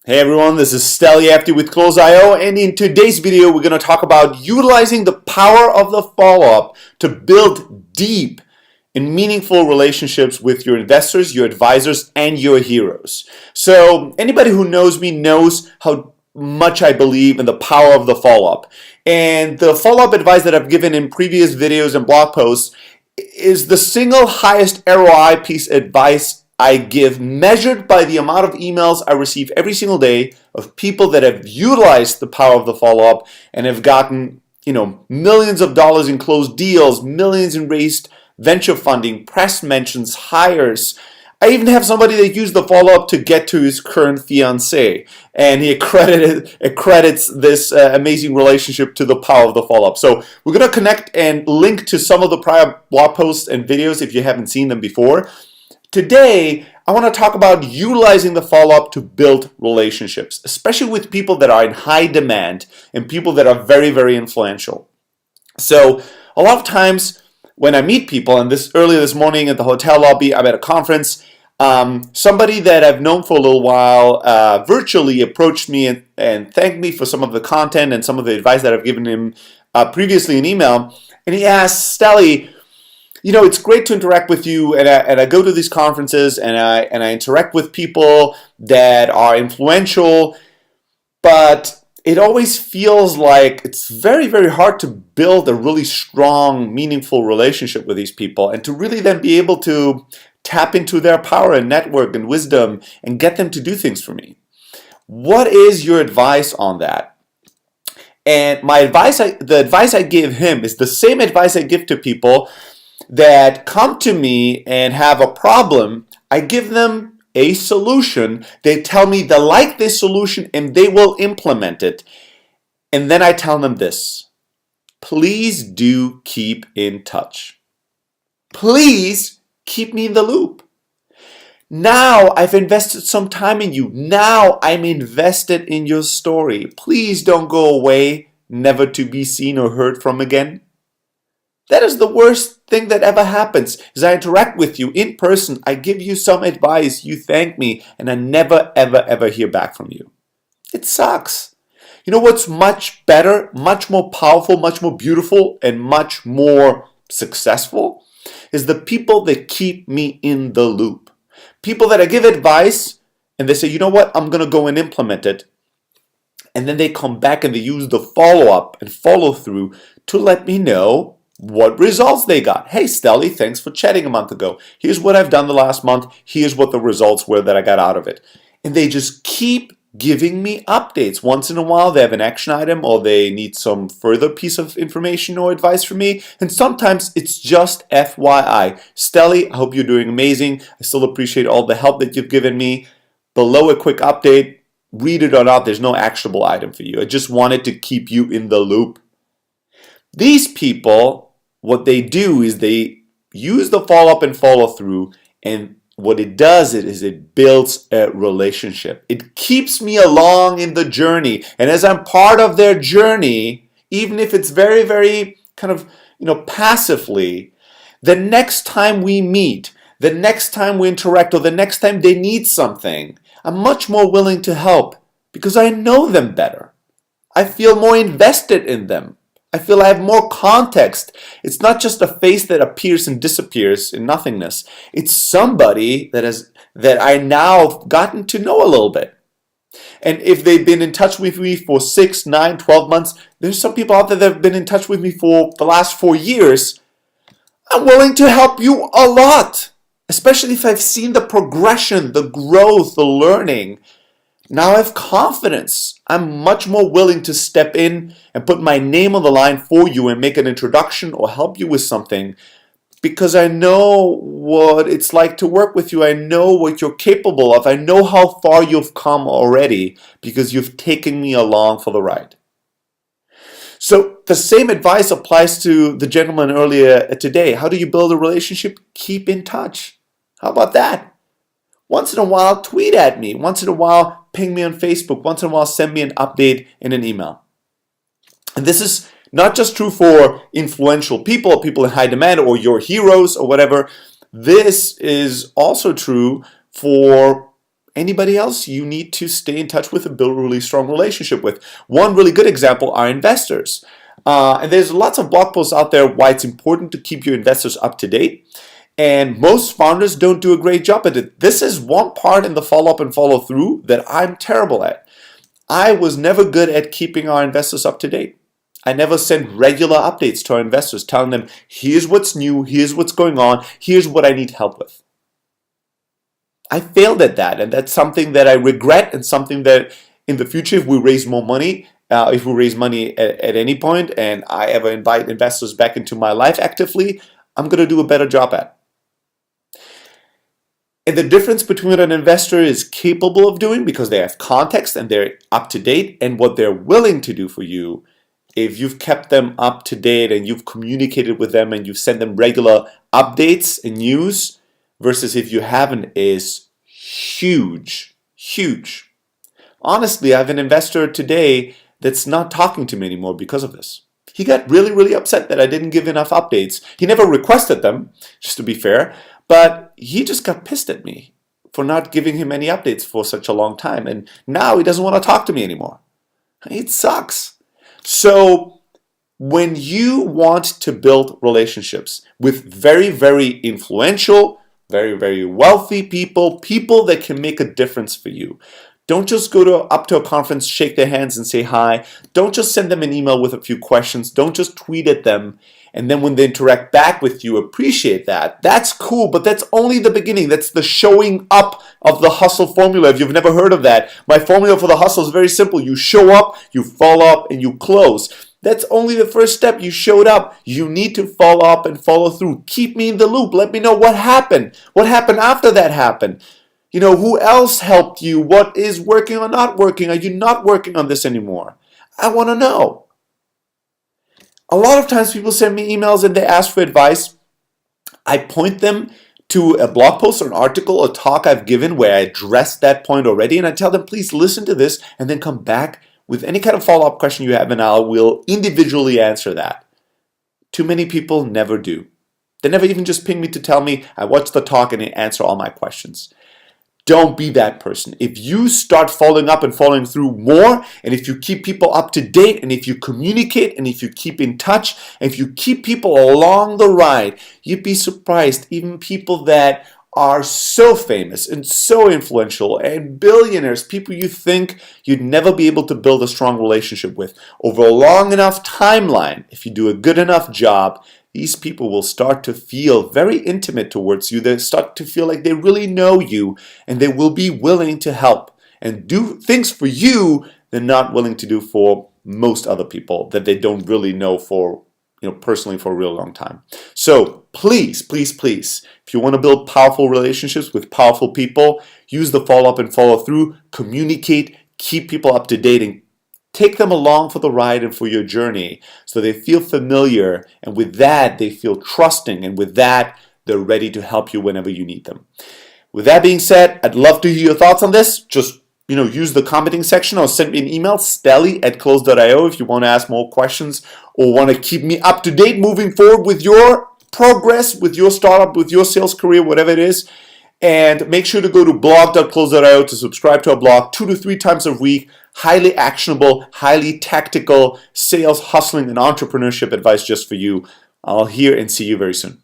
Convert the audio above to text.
Hey everyone, this is Stel Yapti with Close.io, and in today's video we're going to talk about utilizing the power of the follow-up to build deep and meaningful relationships with your investors, your advisors, and your heroes. So anybody who knows me knows how much I believe in the power of the follow-up. And the follow-up advice that I've given in previous videos and blog posts is the single highest ROI piece of advice I give, measured by the amount of emails I receive every single day of people that have utilized the power of the follow-up and have gotten, millions of dollars in closed deals, millions in raised venture funding, press mentions, hires. I even have somebody that used the follow-up to get to his current fiancée, and he accredits this amazing relationship to the power of the follow-up. So we're going to connect and link to some of the prior blog posts and videos if you haven't seen them before. Today, I want to talk about utilizing the follow-up to build relationships, especially with people that are in high demand and people that are very, very influential. So a lot of times when I meet people, and earlier this morning at the hotel lobby, I'm at a conference, somebody that I've known for a little while virtually approached me and thanked me for some of the content and some of the advice that I've given him previously in email. And he asked, Stelly, it's great to interact with you, and I go to these conferences and I interact with people that are influential, but it always feels like it's very, very hard to build a really strong, meaningful relationship with these people and to really then be able to tap into their power and network and wisdom and get them to do things for me. What is your advice on that? And the advice I give him is the same advice I give to people that come to me and have a problem. I give them a solution. They tell me they like this solution and they will implement it. And then I tell them this: please do keep in touch. Please keep me in the loop. Now I've invested some time in you. Now I'm invested in your story. Please don't go away, never to be seen or heard from again. That is the worst thing that ever happens, is I interact with you in person, I give you some advice, you thank me, and I never, ever, ever hear back from you. It sucks. You know what's much better, much more powerful, much more beautiful, and much more successful? Is the people that keep me in the loop. People that I give advice, and they say, you know what, I'm going to go and implement it. And then they come back and they use the follow-up and follow-through to let me know what results they got. Hey, Stelly, thanks for chatting a month ago. Here's what I've done the last month. Here's what the results were that I got out of it. And they just keep giving me updates. Once in a while, they have an action item or they need some further piece of information or advice from me. And sometimes it's just FYI. Stelly, I hope you're doing amazing. I still appreciate all the help that you've given me. Below a quick update, read it or not, there's no actionable item for you. I just wanted to keep you in the loop. These people, what they do is they use the follow-up and follow-through, and what it does is it builds a relationship. It keeps me along in the journey, and as I'm part of their journey, even if it's very, very kind of, passively, the next time we meet, the next time we interact, or the next time they need something, I'm much more willing to help because I know them better. I feel more invested in them. I feel I have more context. It's not just a face that appears and disappears in nothingness. It's somebody that I now have gotten to know a little bit. And if they've been in touch with me for 6, 9, 12 months, there's some people out there that have been in touch with me for the last 4 years. I'm willing to help you a lot, especially if I've seen the progression, the growth, the learning. Now I have confidence. I'm much more willing to step in and put my name on the line for you and make an introduction or help you with something because I know what it's like to work with you. I know what you're capable of. I know how far you've come already because you've taken me along for the ride. So the same advice applies to the gentleman earlier today. How do you build a relationship? Keep in touch. How about that? Once in a while, tweet at me. Once in a while, ping me on Facebook. Once in a while, send me an update in an email. And this is not just true for influential people, people in high demand, or your heroes or whatever. This is also true for anybody else you need to stay in touch with and build a really strong relationship with. One really good example are investors. And there's lots of blog posts out there why it's important to keep your investors up to date. And most founders don't do a great job at it. This is one part in the follow-up and follow-through that I'm terrible at. I was never good at keeping our investors up to date. I never sent regular updates to our investors telling them, here's what's new, here's what's going on, here's what I need help with. I failed at that, and that's something that I regret, and something that in the future, if we raise more money, if we raise money at any point and I ever invite investors back into my life actively, I'm going to do a better job at. And the difference between what an investor is capable of doing because they have context and they're up to date, and what they're willing to do for you, if you've kept them up to date and you've communicated with them and you've sent them regular updates and news, versus if you haven't, is huge, huge. Honestly, I have an investor today that's not talking to me anymore because of this. He got really, really upset that I didn't give enough updates. He never requested them, just to be fair, but he just got pissed at me for not giving him any updates for such a long time. And now he doesn't want to talk to me anymore. It sucks. So when you want to build relationships with very, very influential, very, very wealthy people, people that can make a difference for you, don't just go up to a conference, shake their hands and say hi. Don't just send them an email with a few questions. Don't just tweet at them. And then when they interact back with you, appreciate that. That's cool, but that's only the beginning. That's the showing up of the hustle formula. If you've never heard of that, my formula for the hustle is very simple. You show up, you follow up, and you close. That's only the first step. You showed up. You need to follow up and follow through. Keep me in the loop. Let me know what happened. What happened after that happened? You know, who else helped you? What is working or not working? Are you not working on this anymore? I want to know. A lot of times people send me emails and they ask for advice. I point them to a blog post or an article, a talk I've given where I addressed that point already, and I tell them, please listen to this and then come back with any kind of follow-up question you have, and I will individually answer that. Too many people never do. They never even just ping me to tell me I watched the talk and they answer all my questions. Don't be that person. If you start following up and following through more, and if you keep people up to date, and if you communicate, and if you keep in touch, and if you keep people along the ride, you'd be surprised. Even people that are so famous and so influential and billionaires, people you think you'd never be able to build a strong relationship with, over a long enough timeline, if you do a good enough job, these people will start to feel very intimate towards you. They start to feel like they really know you, and they will be willing to help and do things for you they're not willing to do for most other people that they don't really know for, personally for a real long time. So please, please, please, if you want to build powerful relationships with powerful people, use the follow-up and follow-through, communicate, keep people up to date, and take them along for the ride and for your journey so they feel familiar, and with that they feel trusting, and with that they're ready to help you whenever you need them. With that being said, I'd love to hear your thoughts on this. Just use the commenting section or send me an email, stelly@close.io, if you want to ask more questions or want to keep me up to date moving forward with your progress, with your startup, with your sales career, whatever it is. And make sure to go to blog.close.io to subscribe to our blog 2 to 3 times a week. Highly actionable, highly tactical sales, hustling, and entrepreneurship advice just for you. I'll hear and see you very soon.